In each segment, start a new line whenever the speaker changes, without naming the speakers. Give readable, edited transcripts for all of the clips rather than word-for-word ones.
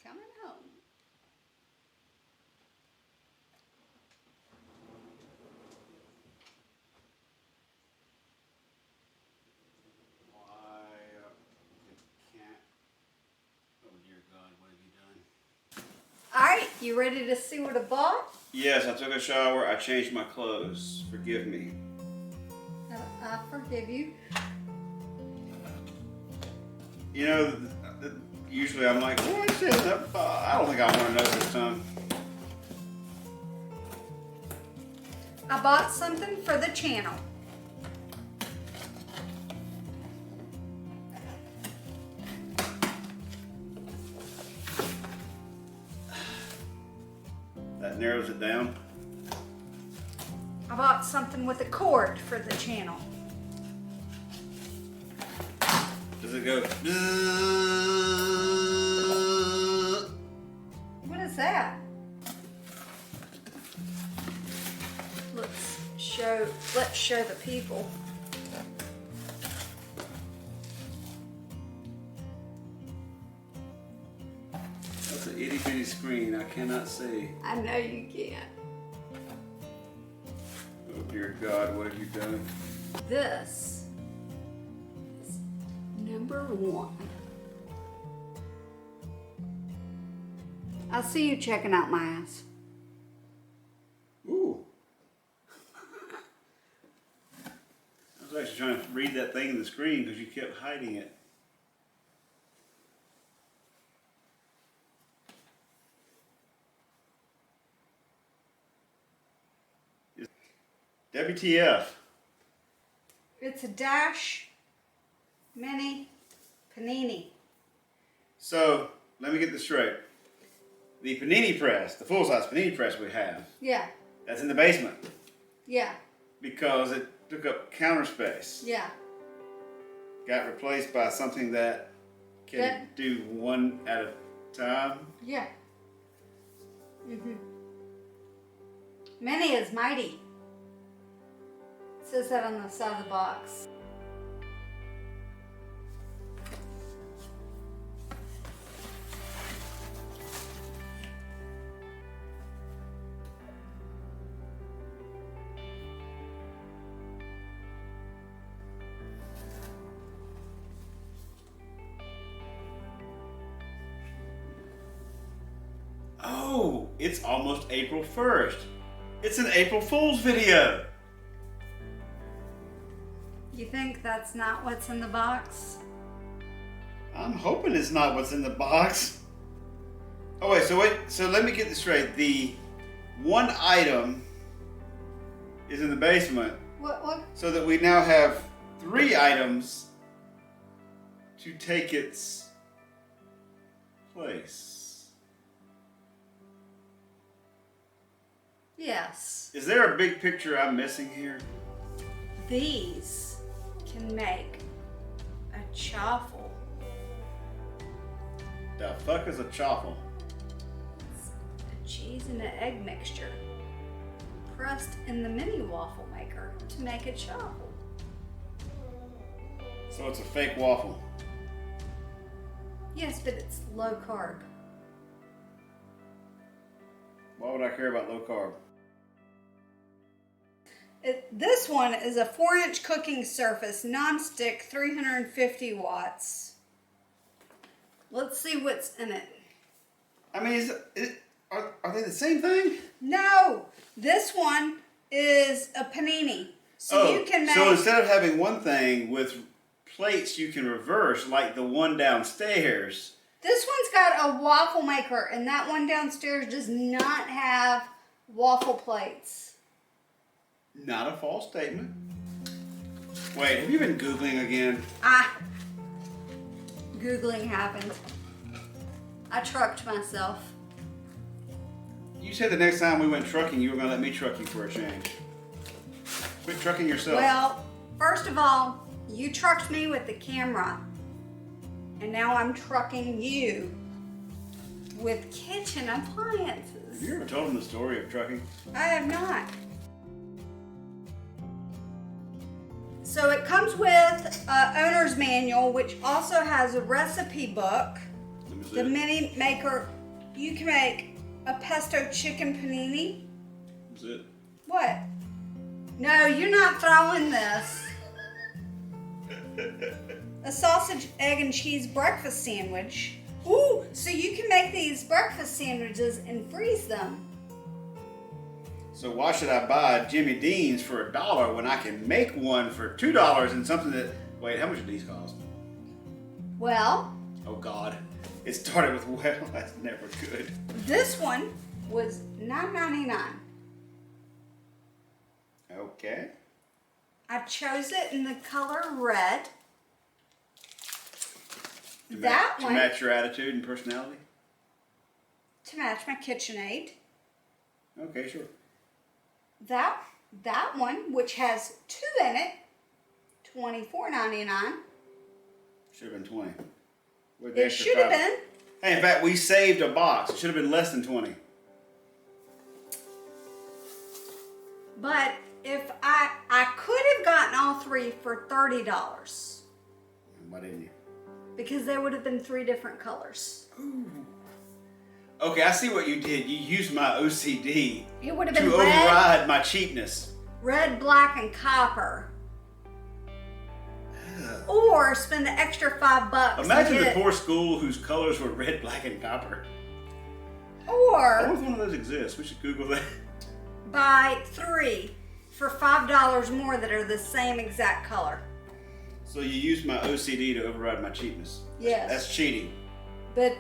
coming home. Alright, you ready to see what I bought?
Yes, I took a shower. I changed my clothes. Forgive me.
I forgive you.
You know, usually I'm like, what is this? I don't think I want to know this time.
I bought something for the channel.
That narrows it down.
I bought something with a cord for the channel.
Does it go?
What is that? Let's show the people.
That's an itty bitty screen. I cannot see.
I know you can't.
Oh dear God, what have you done?
This is number 1. I'll see you checking out my ass.
Ooh. I was actually trying to read that thing in the screen because you kept hiding it. WTF.
It's a Dash Mini Panini.
So, let me get this straight. The Panini press, the full-size Panini press we have,
Yeah,
that's in the basement
yeah,
because it took up counter space.
yeah.
Got replaced by something that can do one at a time.
Yeah. Many is mighty. It says that on the side of the box.
Oh, it's almost April 1st. It's an April Fool's video.
You think that's not what's in the box?
I'm hoping it's not what's in the box. Oh wait, so let me get this straight. The one item is in the basement.
What?
So that we now have 3 items to take its place.
Yes.
Is there a big picture I'm missing here?
These can make a chaffle.
The fuck is a chaffle?
It's a cheese and an egg mixture pressed in the mini waffle maker to make a chaffle.
So it's a fake waffle.
Yes, but it's low carb.
Why would I care about low carb?
This one is a 4-inch cooking surface, non-stick, 350 watts. Let's see what's in it.
I mean, are they the same thing?
No, this one is a panini. So you can make...
So instead of having one thing with plates you can reverse, like the one downstairs.
This one's got a waffle maker, and that one downstairs does not have waffle plates.
Not a false statement. Wait, have you been Googling again?
Googling happened. I trucked myself.
You said the next time we went trucking, you were going to let me truck you for a change. Quit trucking yourself.
Well, first of all, you trucked me with the camera. And now I'm trucking you with kitchen appliances.
Have you ever told them the story of trucking?
I have not. So it comes with an owner's manual, which also has a recipe book.
Let me see
The
it.
mini maker, you can make a pesto chicken panini.
That's it.
What? No, you're not throwing this. A sausage, egg, and cheese breakfast sandwich. Ooh, so you can make these breakfast sandwiches and freeze them.
So why should I buy Jimmy Dean's for $1 when I can make one for $2 and something that, wait, how much do these cost?
Well,
Oh God, it started with, well, that's never good.
this one was $9.99.
Okay.
I chose it in the color red.
To
That one,
match your attitude and personality?
to match my KitchenAid.
Okay, sure.
That one, which has 2 in it, $24.99.
Should have been 20. Where'd the
It
extra
should have
five-
been.
Hey, in fact, we saved a box. It should have been less than 20.
But if I could have gotten all 3 for $30
Why didn't you?
because they would have been 3 different colors.
Okay, I see what you did. You used my OCD
It would have
to
been red,
override my cheapness.
black, and copper. Or spend the extra $5.
Imagine
and
the
get,
poor school whose colors were red, black, and copper. I
Or
wonder if one of those exists. We should Google that.
buy 3 for $5 more that are the same exact color.
So you used my OCD to override my cheapness.
Yes.
That's cheating.
But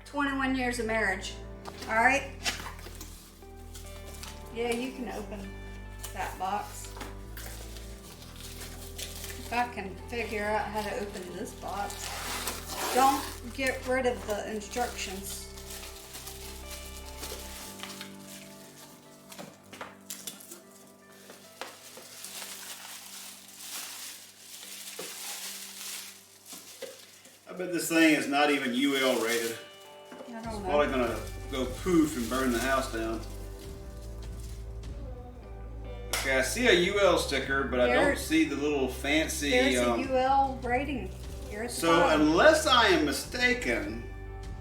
21 years of marriage. All right. Yeah, you can open that box. If I can figure out how to open this box. Don't get rid of the instructions.
I bet this thing is not even UL rated.
I don't
Probably
know.
gonna go poof and burn the house down. Okay, I see a UL sticker, but I don't
There's-
see the little fancy.
There's a UL rating here at the
So
bottom.
unless I am mistaken,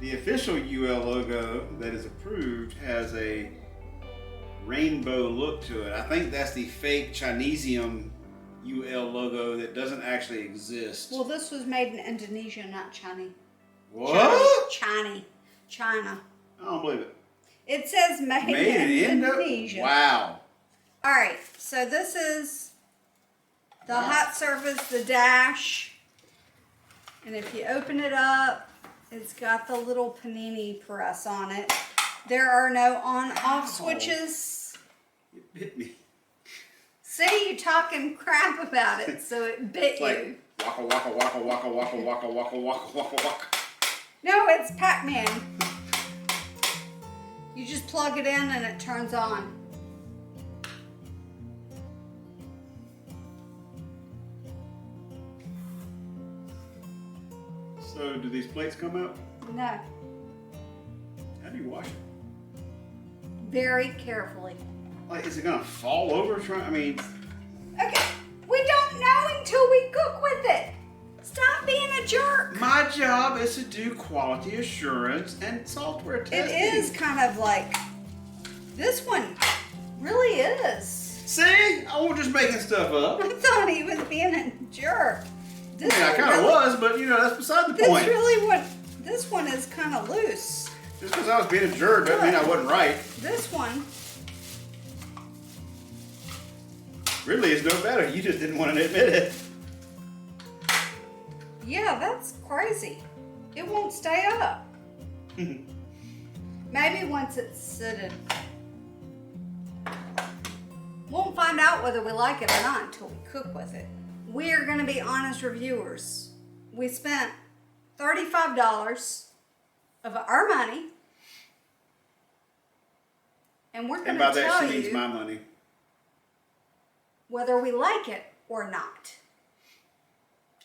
the official UL logo that is approved has a rainbow look to it. I think that's the fake Chinesium UL logo that doesn't actually exist.
Well, this was made in Indonesia, not China.
What?
China.
I don't believe it.
It says made in Indonesia.
Wow.
All right, so this is the hot surface, the dash. And if you open it up, it's got the little panini press on it. There are no on-off switches.
It bit me.
See, you talking crap about it, so it bit
It's
you.
like waka waka waka waka waka waka waka waka waka waka.
No, it's Pac-Man. You just plug it in and it turns on.
So do these plates come out?
No,
How do you wash it?
very carefully.
Like, is it gonna fall over? I mean,
Okay, we don't know until we cook with it. Stop being a jerk.
my job is to do quality assurance and software
It
testing.
is kind of like, this one really is.
See, I wasn't just making stuff up.
I thought he was being a jerk. This
I mean, I
one
kind of
really-
was, but you know, that's beside the
That's
point.
really what, this one is kind of loose.
Just because I was being a jerk doesn't mean I wasn't right.
This one,
Ridley is no better. You just didn't want to admit it.
yeah, that's crazy. It won't stay up. Maybe once it's sitted. Won't find out whether we like it or not until we cook with it. We are going to be honest reviewers. We spent $35 of our money, and we're going
And
to
by that,
tell
she means
you
my money.
whether we like it or not.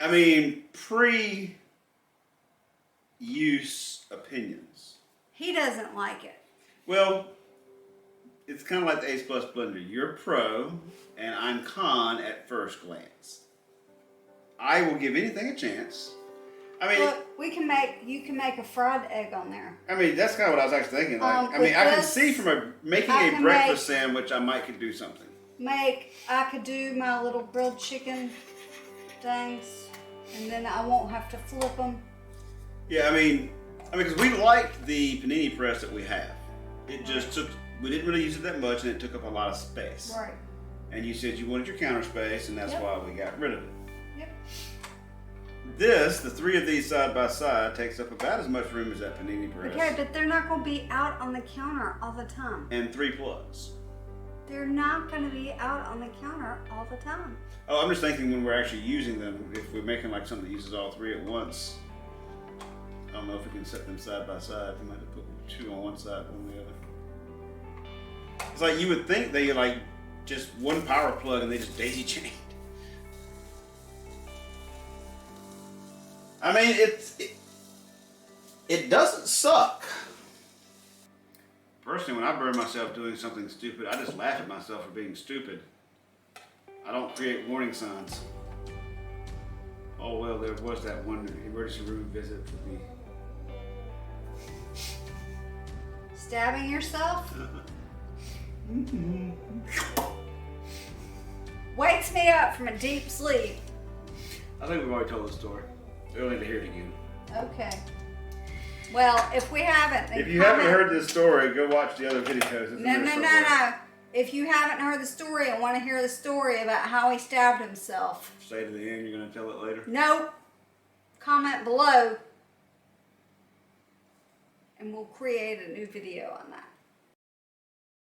I mean, pre-use opinions.
He doesn't like it.
Well, it's kind of like the Ace Plus blender. You're pro, and I'm con at first glance. I will give anything a chance. I mean,
look, you can make a fried egg on there.
I mean, that's kind of what I was actually thinking. Like, I
with
mean, I can
this,
see from making
I
a
can
breakfast sandwich, I might could do something.
I could do my little grilled chicken things, and then I won't have to flip them.
Yeah, I mean, because we liked the panini press that we have. It just took, we didn't really use it that much, and it took up a lot of space.
Right.
And you said you wanted your counter space, and that's why we got rid of it.
Yep.
This, the 3 of these side by side, takes up about as much room as that panini press.
Okay, but they're not going to be out on the counter all the time.
And 3 plugs.
They're not going to be out on the counter all the time.
Oh, I'm just thinking when we're actually using them, if we're making like something that uses all 3 at once, I don't know if we can set them side by side. We might have to put 2 on one side, 1 on the other. It's like you would think they like just one power plug and they just daisy chained. I mean, it doesn't suck. Personally, when I burn myself doing something stupid, I just laugh at myself for being stupid. I don't create warning signs. Oh well, there was that one emergency room visit for me.
Stabbing yourself? Wakes me up from a deep sleep.
I think we've already told the story. We don't need to hear it again.
Okay. Well, if we haven't, then
If you haven't heard this story, go watch the other videos.
No. If you haven't heard the story and want to hear the story about how he stabbed himself,
Stay to the end. You're going to tell it later.
no, comment below, and we'll create a new video on that.